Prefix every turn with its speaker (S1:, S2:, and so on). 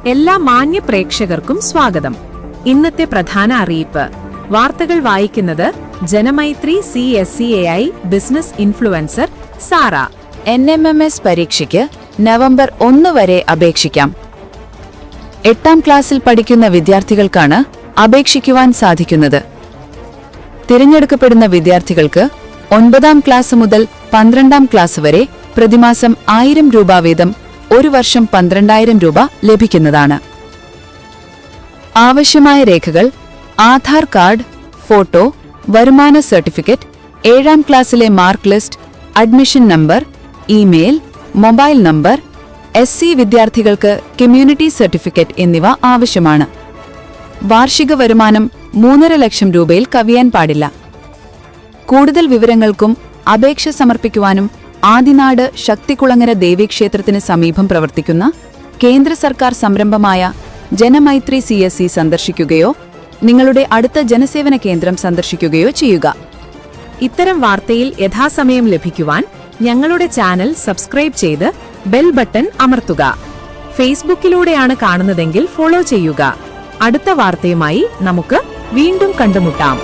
S1: എല്ലാ മാന്യ പ്രേക്ഷകർക്കും സ്വാഗതം. ഇന്നത്തെ പ്രധാന അറിയിപ്പ്. വാർത്തകൾ വായിക്കുന്നത് Janamaithri CSCAI business influencer Sara.
S2: NMMS പരീക്ഷയ്ക്ക് നവംബർ 1 വരെ അപേക്ഷിക്കാം. 8ാം ക്ലാസ്സിൽ പഠിക്കുന്ന വിദ്യാർത്ഥികൾക്കാണ് അപേക്ഷിക്കുവാൻ സാധിക്കുന്നത്. തിരഞ്ഞെടുക്കപ്പെടുന്ന വിദ്യാർത്ഥികൾക്ക് 9ാം ക്ലാസ് മുതൽ 12ാം ക്ലാസ് വരെ പ്രതിമാസം 1000 രൂപ വീതം ഒരു വർഷം 12,000 രൂപ ലഭിക്കുന്നതാണ്. ആവശ്യമായ രേഖകൾ: ആധാർ കാർഡ്, ഫോട്ടോ, വരുമാന സർട്ടിഫിക്കറ്റ്, 7ാം ക്ലാസ്സിലെ mark list, admission number, email, mobile number, SC വിദ്യാർത്ഥികൾക്ക് കമ്മ്യൂണിറ്റി സർട്ടിഫിക്കറ്റ് എന്നിവ ആവശ്യമാണ്. വാർഷിക വരുമാനം 3.5 ലക്ഷം രൂപയിൽ കവിയാൻ പാടില്ല. കൂടുതൽ വിവരങ്ങൾക്കും അപേക്ഷ സമർപ്പിക്കുവാനും ആദിനാട് ശക്തികുളങ്ങര ദേവീക്ഷേത്രത്തിന് സമീപം പ്രവർത്തിക്കുന്ന കേന്ദ്ര സർക്കാർ സംരംഭമായ ജനമൈത്രി CSC സന്ദർശിക്കുകയോ നിങ്ങളുടെ അടുത്ത ജനസേവന കേന്ദ്രം സന്ദർശിക്കുകയോ ചെയ്യുക.
S1: ഇത്തരം വാർത്തയിൽ യഥാസമയം ലഭിക്കുവാൻ ഞങ്ങളുടെ ചാനൽ സബ്സ്ക്രൈബ് ചെയ്ത് ബെൽ ബട്ടൺ അമർത്തുക. ഫേസ്ബുക്കിലൂടെയാണ് കാണുന്നതെങ്കിൽ ഫോളോ ചെയ്യുക. അടുത്ത വാർത്തയുമായി നമുക്ക് വീണ്ടും കണ്ടുമുട്ടാം.